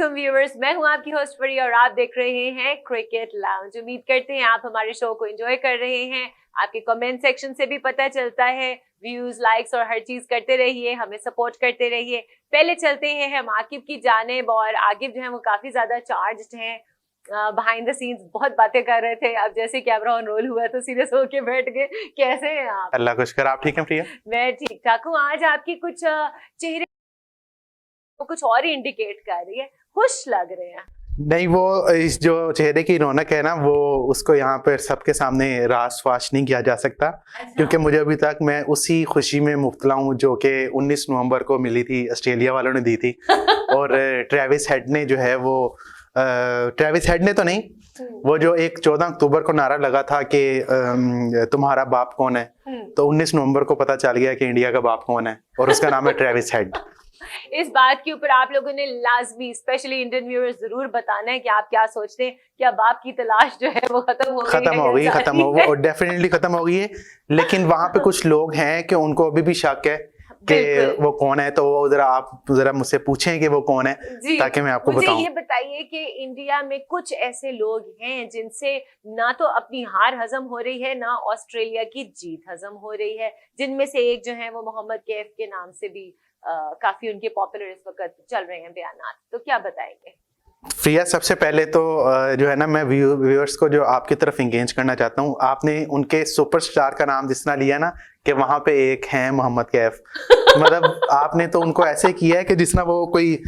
Viewers, मैं हूं आपकी होस्ट परी और आप देख रहे हैं क्रिकेट लाउंज। उम्मीद करते हैं आप हमारे शो को एंजॉय कर रहे हैं। आपके कमेंट सेक्शन से भी पता चलता है। व्यूज, लाइक्स और हर चीज करते रहिए, हमें सपोर्ट करते रहिए। पहले चलते हैं हम आकिब की जानिब, और आकिब जो है वो काफी ज्यादा चार्ज्ड हैं। बिहाइंड द सीन्स बहुत बातें कर रहे थे, अब जैसे कैमरा ऑन रोल हुआ तो सीरियस होके बैठ गए। कैसे हैं आप? अल्लाह का शुक्र, आप ठीक हैं प्रिया? मैं ठीक ठाक हूँ। आज आपकी कुछ चेहरे कुछ और ही इंडिकेट कर रही है, खुश लग रहे हैं। नहीं, वो इस जो चेहरे की रौनक है ना, वो उसको यहाँ पर सबके सामने रास फाश नहीं किया जा सकता। क्योंकि मुझे अभी तक मैं उसी खुशी में मुब्तला हूँ जो कि 19 नवंबर को मिली थी, ऑस्ट्रेलिया वालों ने दी थी। और ट्रेविस हेड ने जो है वो ट्रेविस हेड ने तो नहीं, वो जो एक 14 अक्टूबर को नारा लगा था कि तुम्हारा बाप कौन है, तो 19 नवंबर को पता चल गया कि इंडिया का बाप कौन है, और उसका नाम है ट्रेविस हेड। इस बात के ऊपर आप लोगों ने लाजमी, स्पेशली इंडियन व्यूअर्स, जरूर बताना है कि आप क्या सोचते हैं। क्या बाप की तलाश जो है वो खत्म हो गई? और डेफिनेटली खत्म हो गई है। लेकिन वहां पे कुछ लोग हैं कि उनको अभी भी शक है कि वो कौन है, तो वो आप जरा मुझसे पूछें कि वो कौन है, ताकि मैं आपको बताऊं। ये बताइए कि इंडिया में कुछ ऐसे लोग हैं जिनसे ना तो अपनी हार हजम हो रही है, ना ऑस्ट्रेलिया की जीत हजम हो रही है, जिनमें से एक जो है वो मोहम्मद कैफ के नाम से भी काफी उनके पॉपुलर इस वक्त चल रहे हैं बयानात। तो क्या बताएंगे? प्रिया, सबसे पहले तो जो है ना, मैं व्यूअर्स को जो आपकी तरफ इंगेज करना चाहता हूँ। आपने उनके सुपरस्टार का नाम जिस तरह लिया ना कि वहां पे एक है मोहम्मद कैफ, मतलब आपने तो उनको ऐसे किया है कि जिस तरह वो कोई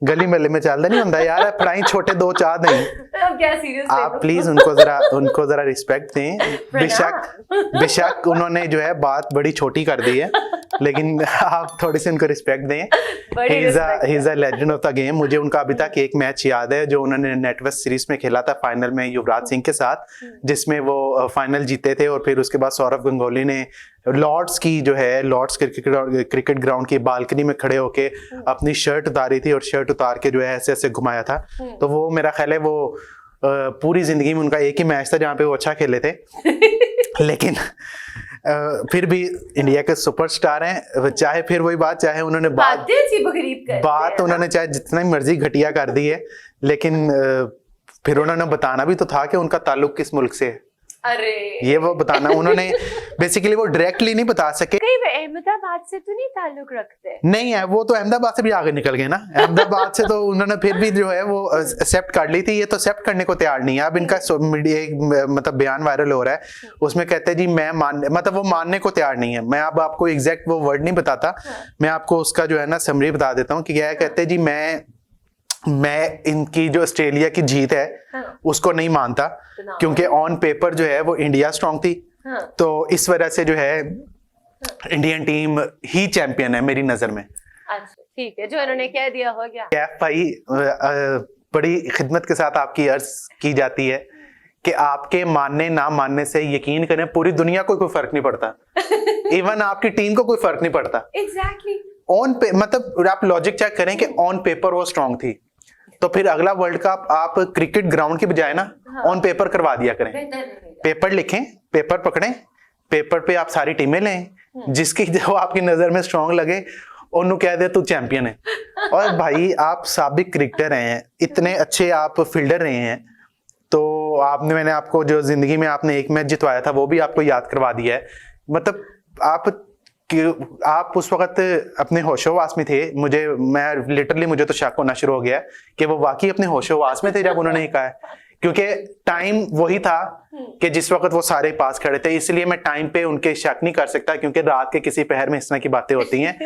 गली महल्ले में चलता नहीं होता यार, पढ़ाई छोटे दो चार नहीं। क्या सीरियस? आप प्लीज उनको जरा रिस्पेक्ट दें। बेशक उन्होंने जो है बात बड़ी छोटी कर दी है, लेकिन आप थोड़ी सी उनको रिस्पेक्ट दें। He is a legend of the game. मुझे उनका अभी तक एक मैच याद है जो उन्होंने नेटवर्क सीरीज में खेला था फाइनल में युवराज सिंह के साथ, जिसमें वो फाइनल जीते थे। और फिर उसके बाद सौरव गंगोली ने लॉर्ड्स की जो है लॉर्ड्स क्रिकेट ग्राउंड की बालकनी में खड़े होके अपनी शर्ट उतारी थी, और शर्ट उतार के जो है ऐसे ऐसे घुमाया था। तो वो मेरा ख्याल है वो पूरी जिंदगी में उनका एक ही मैच था जहाँ पे वो अच्छा खेले थे। लेकिन फिर भी इंडिया के सुपरस्टार हैं। चाहे फिर वही बात, चाहे उन्होंने बात उन्होंने चाहे जितना मर्जी घटिया कर दी है, लेकिन फिर उन्होंने बताना भी तो था कि उनका ताल्लुक किस मुल्क से है। अरे ये वो बताना उन्होंने बेसिकली वो डायरेक्टली नहीं बता सके। कई अहमदाबाद से तो नहीं ताल्लुक रखते? नहीं है, वो तो अहमदाबाद से भी आगे निकल गए ना। अहमदाबाद से तो उन्होंने फिर भी जो है वो एक्सेप्ट कर ली थी, ये तो एक्सेप्ट करने को तैयार नहीं है। अब इनका मतलब बयान वायरल हो रहा है, उसमें कहते हैं जी मैं मतलब वो मानने को तैयार नहीं है। मैं अब आपको एग्जैक्ट वो वर्ड नहीं बताता, मैं आपको उसका जो है ना समरी बता देता हूँ कि क्या कहते हैं जी, मैं इनकी जो ऑस्ट्रेलिया की जीत है उसको नहीं मानता, क्योंकि ऑन पेपर जो है वो इंडिया स्ट्रांग थी। तो इस वजह से जो है इंडियन टीम ही चैंपियन है मेरी नजर में। अच्छा ठीक है, जो इन्होंने कह दिया हो गया। कैफ भाई, बड़ी खिदमत के साथ आपकी अर्ज की जाती है कि आपके मानने ना मानने से यकीन करें पूरी दुनिया को कोई फर्क नहीं पड़ता। इवन आपकी टीम को कोई फर्क नहीं पड़ता। एग्जैक्टली। ऑन पे मतलब आप लॉजिक चेक करें कि ऑन पेपर वो स्ट्रांग थी, तो फिर अगला वर्ल्ड कप आप क्रिकेट ग्राउंड की बजाय ना ऑन पेपर करवा दिया करें। पेपर लिखें, पेपर पकड़ें, पेपर पे आप सारी टीमें लें, जिसकी जो आपकी नजर में स्ट्रांग लगे उन्होंने कह दे तू चैंपियन है। और भाई आप साबिक क्रिकेटर हैं, इतने अच्छे आप फील्डर रहे हैं, तो मैंने आपको जो जिंदगी में आपने एक मैच जितवाया था वो भी आपको याद करवा दिया है। मतलब आप उस वक्त अपने होशोवास में थे। मुझे तो शक होना शुरू हो गया कि वो वाकई अपने होशोवास में थे जब उन्होंने कहा है, क्योंकि टाइम वही था कि जिस वक्त वो सारे पास खड़े थे। इसलिए मैं टाइम पे उनके शक नहीं कर सकता, क्योंकि रात के किसी पहर में इस तरह की बातें होती हैं।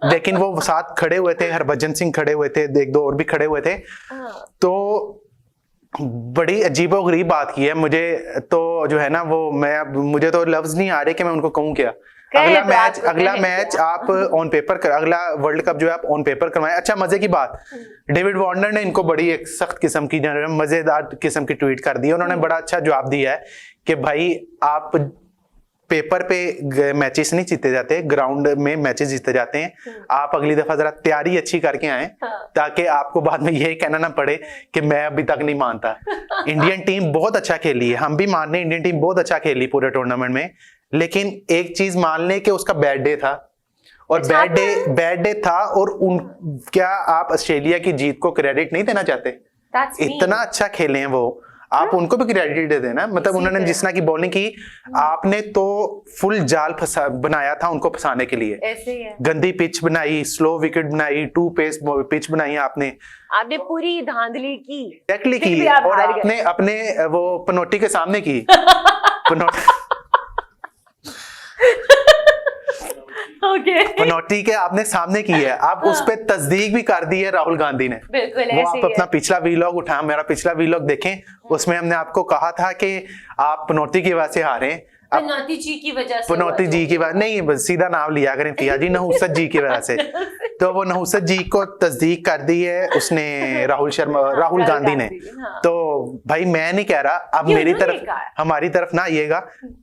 लेकिन वो साथ खड़े हुए थे, हरभजन सिंह खड़े हुए थे, एक दो और भी खड़े हुए थे। तो बड़ी अजीबोगरीब बात की है। मुझे तो जो है ना वो मुझे तो लफ्ज नहीं आ रहे कि मैं उनको कहूँ क्या। अगला मैच आप ऑन पेपर अगला वर्ल्ड कप जो है आप ऑन पेपर करवाएं। अच्छा, मजे की बात, डेविड वार्नर ने इनको बड़ी एक सख्त किस्म की मजेदार किस्म की ट्वीट कर दी। उन्होंने बड़ा अच्छा जवाब दिया है कि भाई आप पेपर पे मैचेस नहीं जीते जाते, ग्राउंड में मैचेस जीते जाते हैं। आप अगली दफा जरा तैयारी अच्छी करके आए, ताकि आपको बाद में यही कहना ना पड़े कि मैं अभी तक नहीं मानता। इंडियन टीम बहुत अच्छा खेली है, हम भी मान रहे हैं इंडियन टीम बहुत अच्छा खेली पूरे टूर्नामेंट में, लेकिन एक चीज मान लें कि उसका बैड डे था। और बैड डे था। और उन क्या आप ऑस्ट्रेलिया की जीत को क्रेडिट नहीं देना चाहते? इतना अच्छा खेले हैं वो, आप उनको भी क्रेडिट दे देना। मतलब उन्होंने जिस तरह की बॉलिंग की, आपने तो फुल जाल बनाया था उनको फंसाने के लिए। ऐसे ही है। गंदी पिच बनाई, स्लो विकेट बनाई, 2 पेस पिच बनाई आपने पूरी धांधली की, एक्टली की। और आपने अपने वो पनोटी के सामने की पनौटी के आपने सामने की है। आप उस पे तस्दीक भी कर दी है राहुल गांधी ने। बिल्कुल वो आप अपना पिछला वीलॉग उठा, मेरा पिछला वीलॉग देखें, उसमें हमने आपको कहा था कि आप पनौती की वजह से हारे। पनौती जी की वजह से, पनौती जी की वजह नहीं, बस सीधा नाम लिया करें फिया जी, नहुसत जी की वजह से। तो वो नहुसत जी को तस्दीक कर दी है उसने राहुल गांधी ने। तो भाई मैं नहीं कह रहा, अब मेरी तरफ हमारी तरफ ना आइएगा।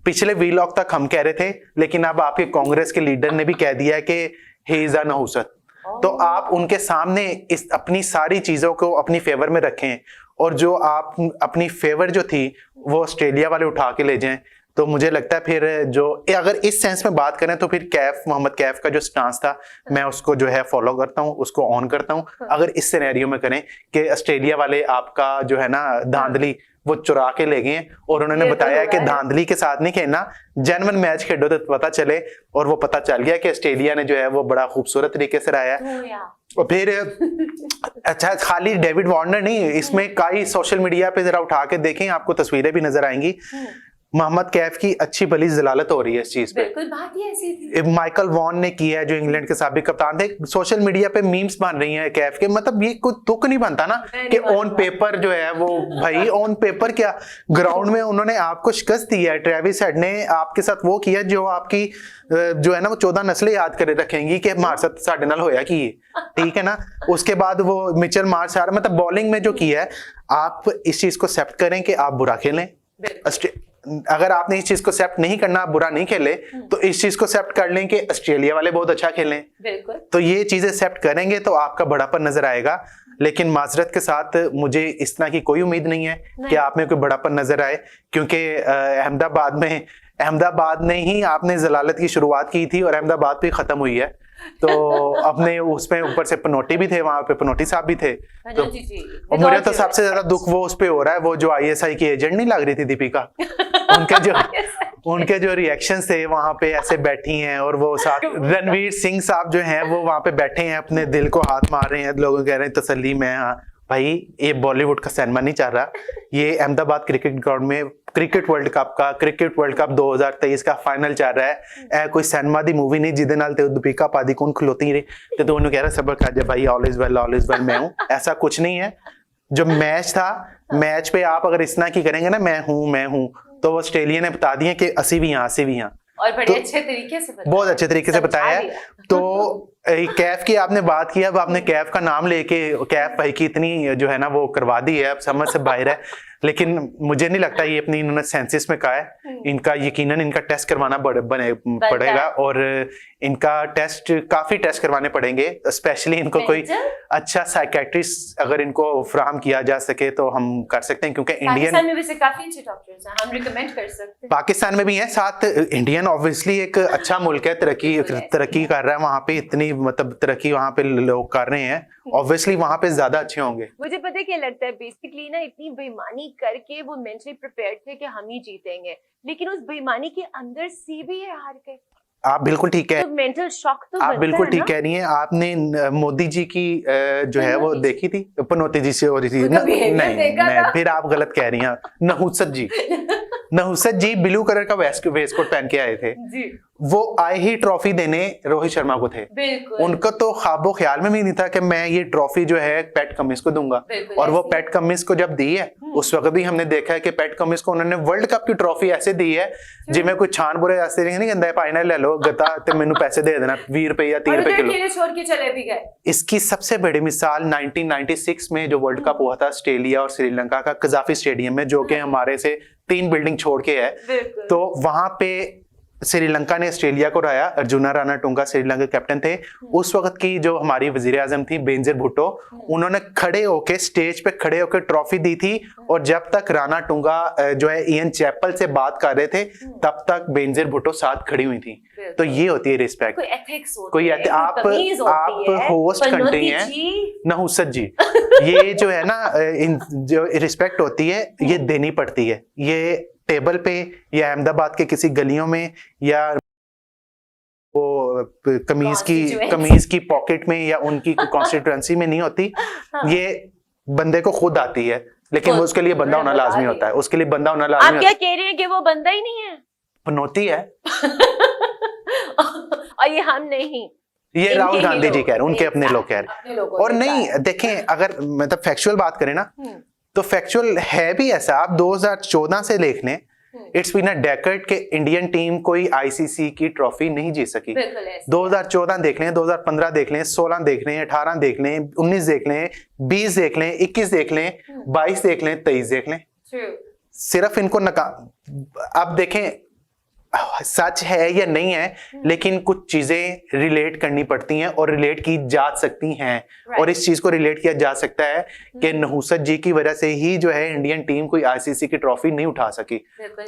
पिछले वीलॉग तक हम कह रहे थे, लेकिन अब आपके कांग्रेस के लीडर ने भी कह दिया है कि ही इज अ नहुसत। तो आप उनके सामने इस अपनी सारी चीजों को अपनी फेवर में रखें, और जो आप अपनी फेवर जो थी वो ऑस्ट्रेलिया वाले उठा के ले जाएं। तो मुझे लगता है फिर जो अगर इस सेंस में बात करें तो फिर मोहम्मद कैफ का जो स्टांस था, मैं उसको जो है फॉलो करता हूँ, उसको ऑन करता हूँ। अगर इस सिनेरियो में करें कि ऑस्ट्रेलिया वाले आपका जो है ना धांधली वो चुरा के ले गए, और उन्होंने बताया कि धांधली के साथ नहीं खेलना, जेन्युइन मैच खेलो तो पता चले। और वो पता चल गया कि ऑस्ट्रेलिया ने जो है वो बड़ा खूबसूरत तरीके से रहा है। और फिर अच्छा, खाली डेविड वार्नर नहीं, इसमें कई सोशल मीडिया पे जरा उठा के देखें, आपको तस्वीरें भी नजर आएंगी। मोहम्मद कैफ की अच्छी भली जलालत हो रही है इस चीज पे। बिल्कुल, बात ही ऐसी थी। माइकल वॉन ने किया है, जो इंग्लैंड के साबिक कप्तान थे। सोशल मीडिया पे मीम्स बन रही हैं कैफ के, मतलब ये कोई तुक नहीं बनता ना कि ऑन पेपर जो है वो, भाई ऑन पेपर क्या, ग्राउंड में उन्होंने आपको शिकस्त दी है। ट्रेविस हेड ने आपके साथ वो किया जो आपकी जो है ना वो 14 नस्लें याद कर रखेंगी कि हमारे साथ साढ़े नाल होया कि, ठीक है ना। उसके बाद वो मिचेल मार्श, मतलब बॉलिंग में जो किया है, आप इस चीज को एक्सेप्ट करें कि आप बुरा खेलें। अगर आपने इस चीज को एक्सेप्ट नहीं करना, आप बुरा नहीं खेले, तो इस चीज को एक्सेप्ट कर लें कि ऑस्ट्रेलिया वाले बहुत अच्छा खेलें। बिल्कुल। तो ये चीजें एक्सेप्ट करेंगे तो आपका बड़ापन नजर आएगा। लेकिन माजरत के साथ मुझे इस तरह की कोई उम्मीद नहीं है कि आप में कोई बड़ापन नजर आए, क्योंकि अहमदाबाद में ही आपने जलालत की शुरुआत की थी और अहमदाबाद पे खत्म हुई है। तो अपने उसमें ऊपर से पनौटी भी थे, वहां पे पनौटी साहब भी थे। तो और मुझे तो सबसे ज्यादा दुख वो उस पे हो रहा है, वो जो ISI की एजेंट नहीं लग रही थी दीपिका, उनके जो रिएक्शंस थे वहां पे, ऐसे बैठी हैं और वो साथ रणवीर सिंह साहब जो हैं वो वहां पे बैठे हैं, अपने दिल को हाथ मार रहे हैं, लोग कह रहे हैं तसल्ली में। हाँ भाई, ये बॉलीवुड का सिनेमा नहीं चल रहा, ये अहमदाबाद क्रिकेट ग्राउंड में क्रिकेट वर्ल्ड कप 2023 का फाइनल चल रहा है। कोई सिनेमा दी मूवी नहीं जिदे नाल ते दीपिका पादुकोण खलोती रहे ते दोनों कह रहा सबर कर जा भाई, ऑल इज वेल मैं हूं। ऐसा कुछ नहीं है। जो मैच था, मैच पे आप अगर इतना की करेंगे ना मैं हूं, तो ऑस्ट्रेलिया ने बता दिया कि असी भी यहाँ और बड़े अच्छे तरीके से बताया, बहुत अच्छे तरीके से बताया। तो कैफ की आपने बात किया, अब आपने कैफ का नाम लेके कैफ भाई की इतनी जो है ना वो करवा दी है, अब समझ से बाहर है। लेकिन मुझे नहीं लगता ये अपनी इन्होंने सेंसिस में कहा है। इनका यकीनन इनका टेस्ट करवाना पड़ेगा, और इनका काफी टेस्ट करवाने पड़ेंगे। स्पेशली इनको कोई अच्छा साइकेट्रिस्ट अगर इनको फराहम किया जा सके तो हम कर सकते हैं, क्योंकि पाकिस्तान में वैसे काफी अच्छे डॉक्टर्स हैं, हम रिकमेंड कर सकते हैं। पाकिस्तान में भी है, साथ इंडियन ऑब्वियसली एक अच्छा मुल्क है, तरक्की कर रहा है वहाँ पे, इतनी मतलब तरक्की वहाँ पे लोग कर रहे हैं, ऑब्वियसली वहाँ पे ज्यादा अच्छे होंगे। मुझे पता है क्या लगता है, बेसिकली ना इतनी बेईमानी करके वो मेंटली प्रिपेयर्ड थे कि हम ही जीतेंगे, लेकिन उस बेईमानी के अंदर से भी ये हार गए। आप बिल्कुल ठीक है, तो मेंटल शॉक तो आप बिल्कुल ठीक कह रही हैं। आपने मोदी जी की जो है वो देखी थी, पनौती जी से हो रही थी ना? नहीं, फिर आप गलत कह रही हैं। नहुसत जी ब्लू कलर का वेस्ट कोट पहन के आए थे जी। वो आए ही ट्रॉफी देने रोहित शर्मा को थे। उनका तो ख्वाबो ख्याल में भी नहीं था कि मैं ये ट्रॉफी जो है पैट कमिंस को दूंगा, और वो पैट कमिंस को जब दी है उस वक्त भी हमने देखा है कि पैट कमिंस को उन्होंने वर्ल्ड कप की ट्रॉफी ऐसे दी है जिसमें कोई छान बुरे रास्ते नहीं कहता है फाइनल ले लो गता ते मैनू पैसे दे देना 20 रुपए या 30 रुपए किलो, छोड़ के चले भी गए। इसकी सबसे बड़ी मिसाल 1996 में जो वर्ल्ड कप हुआ था ऑस्ट्रेलिया और श्रीलंका का कजाफी स्टेडियम में, जो कि हमारे से 3 बिल्डिंग छोड़ के है। तो वहां पे श्रीलंका ने ऑस्ट्रेलिया को हराया, अर्जुना रानाटुंगा श्रीलंका कैप्टन थे। उस वक्त की जो हमारी वजीर आजम थी बेनजीर भुट्टो, उन्होंने खड़े होके स्टेज पे खड़े होके ट्रॉफी दी थी, और जब तक रानाटुंगा जो है इयन चैपल से बात कर रहे थे तब तक बेनजीर भुट्टो साथ खड़ी हुई थी। तो ये होती है रिस्पेक्ट, कोई एथिक्स होती कोई है, आप होस्ट कंट्री हैं नहुसत जी, ये जो है ना जो रिस्पेक्ट होती है ये देनी पड़ती है। ये टेबल पे या अहमदाबाद के किसी गलियों में या वो कमीज की पॉकेट में या उनकी कॉन्स्टिट्यूएंसी में नहीं होती, ये बंदे को खुद आती है, लेकिन उसके लिए बंदा होना लाजमी होता है, उसके लिए बंदा होना लाजमी होता है। आप क्या कह रहे हैं कि वो बंदा ही नहीं है, पनौती है और ये हम नहीं, ये राहुल गांधी जी कह रहे हैं, उनके अपने लोग कह रहे हैं। और नहीं देखें, अगर मतलब फैक्चुअल बात करें ना तो फैक्चुअल है भी ऐसा। आप 2014 से देख लें, इट्स बीन अ डेकेड के इंडियन टीम कोई आईसीसी की ट्रॉफी नहीं जीत सकी। 2014 देख लें, 2015 देख लें, 16 देख लें, 18 देख लें, 19 देख लें, 20 देख लें, 21 देख लें, 22 देख लें, 23 देख लें, सिर्फ इनको अब देखें सच है या नहीं है, लेकिन कुछ चीजें रिलेट करनी पड़ती हैं और रिलेट की जा सकती हैं। और इस चीज को रिलेट किया जा सकता है कि नहुसत जी की वजह से ही जो है इंडियन टीम कोई आईसीसी की ट्रॉफी नहीं उठा सकी।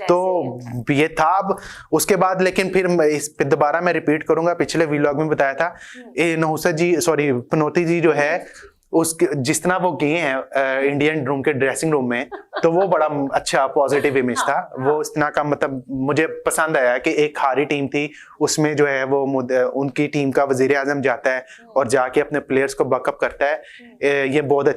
तो ये था। अब उसके बाद लेकिन फिर इस दोबारा मैं रिपीट करूंगा, पिछले व्लॉग में बताया था, नहुसत जी पनौती जी जो है उसके जिस तरह वो गए हैं इंडियन रूम के ड्रेसिंग रूम में, तो वो बड़ा अच्छा पॉजिटिव इमेज था। वो इस तरह का मतलब मुझे पसंद आया कि एक हारी टीम थी, उसमें जो है वो उनकी टीम का वजीर आजम जाता है और जाके अपने प्लेयर्स को बकअप करता है। ये बहुत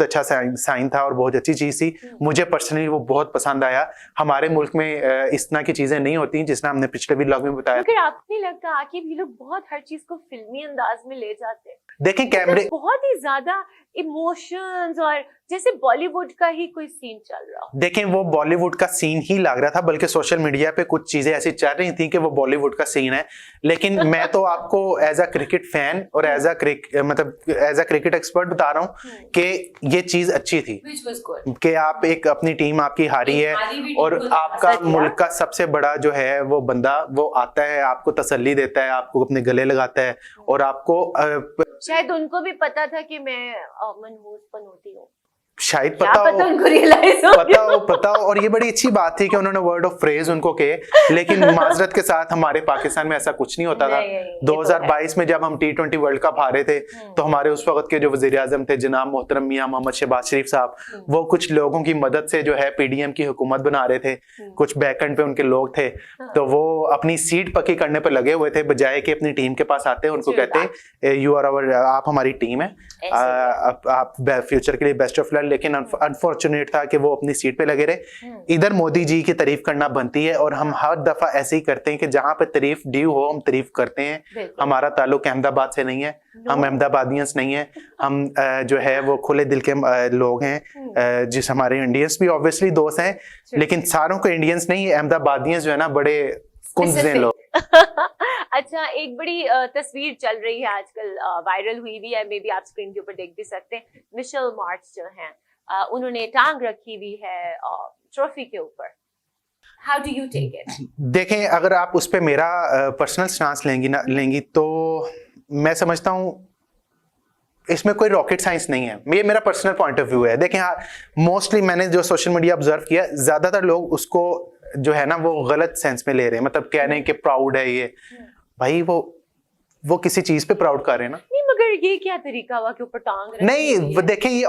अच्छा साइन था और बहुत अच्छी चीज थी। मुझे पर्सनली वो बहुत पसंद आया। हमारे मुल्क में इस तरह की चीजें नहीं होती जिस हमने पिछले व्लॉग में बताया। मगर आपको नहीं लगता आकिब ये लोग बहुत हर चीज को फिल्मी अंदाज में ले जाते हैं? देखें कैमरे बहुत ही ज्यादा इमोशंस, और जैसे बॉलीवुड का ही कोई सीन चल रहा हो। देखें वो बॉलीवुड का सीन ही लग रहा था, बल्कि सोशल मीडिया पे कुछ चीजें ऐसी चल रही थी कि वो बॉलीवुड का सीन है। लेकिन मैं तो आपको एज अ क्रिकेट फैन और एज अ क्रिकेट एक्सपर्ट बता रहा हूँ कि ये चीज अच्छी थी कि आप एक अपनी टीम आपकी हारी है और आपका मुल्क का सबसे बड़ा जो है वो बंदा वो आता है, आपको तसल्ली देता है, आपको अपने गले लगाता है और आपको शायद उनको भी पता था कि मैं मनहूस पनौती हूँ, शायद पता हो उनको रियलाइज पता हो। और ये बड़ी अच्छी बात थी कि उन्होंने वर्ड ऑफ फ्रेज उनको कहे। लेकिन माजरत के साथ हमारे पाकिस्तान में ऐसा कुछ नहीं होता था। 2022 में जब हम T20 वर्ल्ड कप हारे थे तो हमारे उस वक्त के जो वजीर आजम थे जनाब मोहतरम मियां मोहम्मद शहबाज शरीफ साहब, वो कुछ लोगों की मदद से जो है PDM की हुकूमत बना रहे थे। कुछ बैकएंड पे उनके लोग थे, तो वो अपनी सीट पक्की करने पर लगे हुए थे, बजाय कि अपनी टीम के पास आते उनको कहते यू आर आवर, आप हमारी टीम है, आप फ्यूचर के लिए बेस्ट ऑफ लक। लेकिन अनफॉर्चुनेट था कि वो अपनी सीट पे लगे रहे। इधर मोदी जी की तारीफ करना बनती है और हम हर दफा ऐसे ही करते हैं कि जहां पे तारीफ ड्यू हो हम तारीफ करते हैं। हमारा ताल्लुक अहमदाबाद से नहीं है, हम अहमदाबादियंस नहीं है, हम जो है वो खुले दिल के लोग हैं। जिस हमारे इंडियंस भी ऑब्वियसली दोस्त हैं, लेकिन सारों को इंडियंस नहीं, अहमदाबादियंस जो है ना बड़े कुंज़ लोग। अच्छा, एक बड़ी तस्वीर चल रही है आजकल, वायरल हुई भी है, मे बी आप स्क्रीन के ऊपर देख भी सकते हैं। मिशेल मार्ट्स जो हैं उन्होंने टांग रखी हुई है ट्रॉफी के ऊपर। How do you take it? देखें, अगर आप उस पे मेरा पर्सनल स्टांस लेंगी तो मैं समझता हूँ इसमें कोई रॉकेट साइंस नहीं है। ये मेरा पर्सनल पॉइंट ऑफ व्यू है। देखें हाँ, मोस्टली मैंने जो सोशल मीडिया ऑब्जर्व किया, ज्यादातर लोग उसको जो है ना वो गलत सेंस में ले रहे हैं। मतलब कह रहे हैं कि प्राउड है ये, भाई वो किसी चीज पे प्राउड कर रहे हैं ना। नहीं, मगर ये क्या तरीका हुआ कि ऊपर टांग रखी? नहीं, देखें ये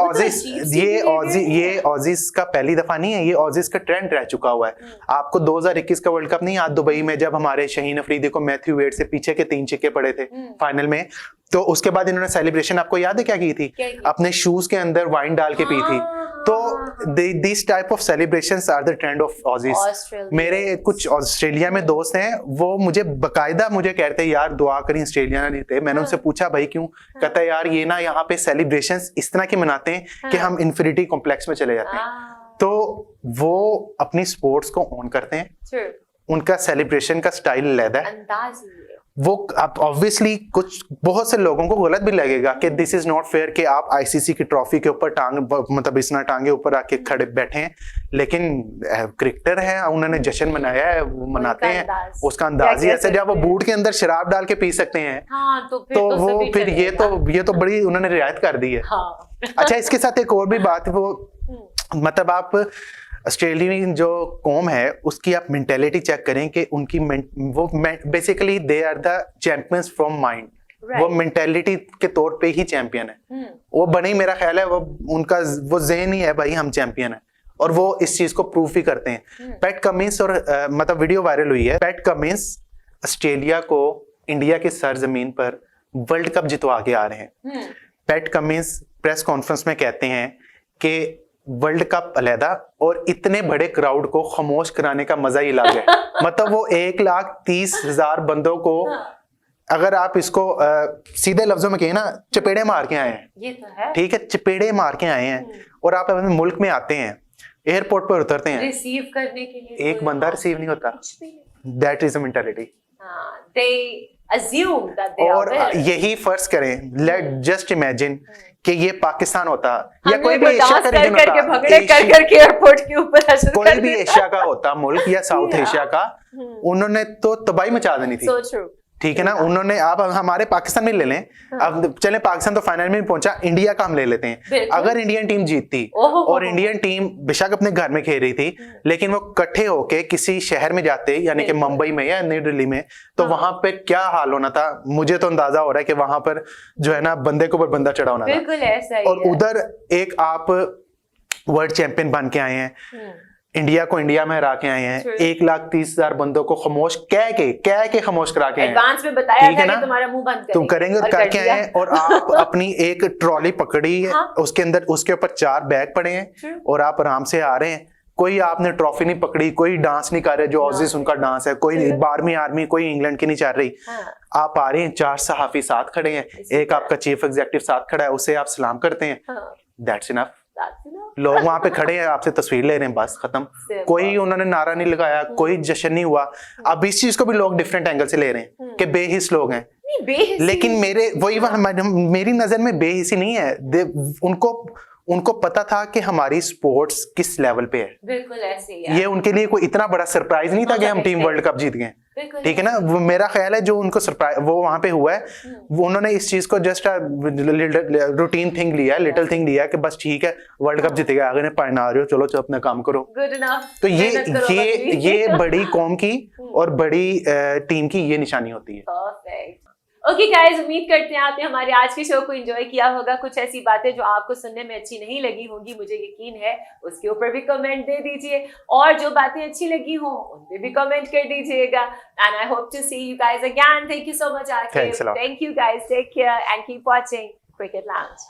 ऑजीज का पहली दफा नहीं है, ये ऑजीज का ट्रेंड रह चुका हुआ है। आपको 2021 का वर्ल्ड कप नहीं याद, दुबई में जब हमारे शाहीन अफरीदी को मैथ्यू वेड से पीछे के 3 छक्के पड़े थे फाइनल में, तो उसके बाद इन्होंने सेलिब्रेशन आपको याद है क्या की थी? अपने शूज के अंदर वाइन डाल के पी थी। तो this type of celebrations are the trend of Aussies. मेरे कुछ ऑस्ट्रेलिया में दोस्त हैं, वो मुझे बकायदा मुझे कहते हैं यार दुआ करें ऑस्ट्रेलिया ना जीते। मैंने उनसे पूछा भाई क्यों? कहता है यार ये ना यहाँ पे सेलिब्रेशंस इस तरह के मनाते हैं कि हम इन्फिनिटी कॉम्प्लेक्स में चले जाते हैं। तो वो अपनी स्पोर्ट्स को ऑन करते हैं, उनका सेलिब्रेशन का स्टाइल अलग है, वो ऑब्वियसली कुछ बहुत से लोगों को गलत भी लगेगा कि दिस इज नॉट फेयर कि आप आईसीसी की ट्रॉफी के ऊपर टांग मतलब इतना टांगे ऊपर आके खड़े बैठे हैं, लेकिन क्रिकेटर है, उन्होंने जश्न मनाया है, वो मनाते हैं, उसका अंदाज ही ऐसा, जब वो बूट के अंदर शराब डाल के पी सकते हैं तो वो फिर ये तो बड़ी उन्होंने रियायत कर दी है। अच्छा, इसके साथ एक और भी बात, वो मतलब आप ऑस्ट्रेलियन जो कौम है उसकी आप मेंटेलिटी चेक करें कि उनकी वो basically they are the champions from mind, वो मेंटेलिटी के तौर पे ही चैंपियन है। वो बने, मेरा ख्याल है वो उनका वो ज़हन ही है भाई हम चैंपियन है, और वो इस चीज को प्रूफ ही करते हैं। पैट कमिंस और मतलब वीडियो वायरल हुई है, पैट कमिंस ऑस्ट्रेलिया को इंडिया की सरजमीन पर वर्ल्ड कप जितवा के आ रहे हैं। पैट कमिंस प्रेस कॉन्फ्रेंस में कहते हैं कि वर्ल्ड कप अलहदा और इतने बड़े क्राउड को खामोश कराने का मजा ही अलग है। मतलब वो 1,30,000 बंदों को, अगर आप इसको सीधे लफ्जों में कहें ना, चपेड़े मार के आए हैं। ये तो है, ठीक है, चपेड़े मार के आए हैं, और आप अपने मुल्क में आते हैं, एयरपोर्ट पर उतरते हैं, रिसीव करने के लिए एक बंदा रिसीव नहीं होता। That is a mentality. they assume that they और are well. यही फर्ज करें, लेट जस्ट इमेजिन कि ये पाकिस्तान होता या कोई भी हमने एशिया का रीजन करके होता, भगड़े कर करके एयरपोर्ट के ऊपर असर कोई कर भी देता। एशिया का होता मुल्क या साउथ एशिया का, उन्होंने तो तबाही मचा देनी थी। So true. ठीक है ना, उन्होंने, आप हमारे पाकिस्तान में ले लें, अब चले पाकिस्तान तो फाइनल में पहुंचा, इंडिया का हम ले लेते हैं। अगर इंडियन टीम जीतती और इंडियन टीम बेशक अपने घर में खेल रही थी, लेकिन वो इकट्ठे होके किसी शहर में जाते, यानी कि मुंबई में या नई दिल्ली में, तो वहां पे क्या हाल होना था। मुझे तो अंदाजा हो रहा है कि वहां पर जो है ना, बंदे के ऊपर बंदा चढ़ा होना था। बिल्कुल ऐसा ही और है। उधर एक आप वर्ल्ड चैंपियन बन के आए हैं, इंडिया को इंडिया में हरा के आए हैं, 1,30,000 बंदों को खामोश कह के खामोश करा के आए हैं। एडवांस में बताया ठीक है था ना, कि तुम्हारा मुंह बंद तुम करेंगे और करके कर आए हैं, और आप अपनी एक ट्रॉली पकड़ी है, हाँ। उसके अंदर उसके ऊपर 4 बैग पड़े हैं, और आप आराम से आ रहे हैं। कोई आपने ट्रॉफी नहीं पकड़ी, कोई डांस नहीं कर रहे जो ऑजीज उनका डांस है, कोई 12वीं आर्मी, कोई इंग्लैंड की नहीं चल रही। आप आ रहे हैं, 4 सहाफी साथ खड़े हैं, एक आपका चीफ एग्जीक्यूटिव साथ खड़ा है, उसे आप सलाम करते हैं, दैट्स इनफ। लोग वहां पे खड़े हैं, आपसे तस्वीर ले रहे हैं, बस खत्म। कोई उन्होंने नारा नहीं लगाया, कोई जश्न नहीं हुआ। अब इस चीज को भी लोग डिफरेंट एंगल से ले रहे हैं कि बेहिस लोग हैं, लेकिन मेरी नजर में बेहिसी नहीं है। उनको पता था कि हमारी स्पोर्ट्स किस लेवल पे है। बिल्कुल ऐसे ही है। ये उनके लिए कोई इतना बड़ा सरप्राइज नहीं था कि हम टीम वर्ल्ड कप जीत गए। ठीक है ना, वो मेरा ख्याल है जो उनको सरप्राइज वो वहां पे हुआ है, वो उन्होंने इस चीज को जस्ट रूटीन थिंग लिया है, लिटिल थिंग लिया है कि बस ठीक है वर्ल्ड कप जीतेगा, आगे ने पढ़ना रहे हो, चलो अपना काम करो। Good enough. तो ये बड़ी कौम की और बड़ी टीम की ये निशानी होती है। परफेक्ट। ओके गाइस, उम्मीद करते हैं आपने हमारे आज के शो को एंजॉय किया होगा। कुछ ऐसी बातें जो आपको सुनने में अच्छी नहीं लगी होंगी, मुझे यकीन है, उसके ऊपर भी कमेंट दे दीजिए, और जो बातें अच्छी लगी हो उन पे भी कमेंट कर दीजिएगा। And I hope to see you guys again. Thank you so much आके। Thank you guys, take care and keep watching Cricket lounge.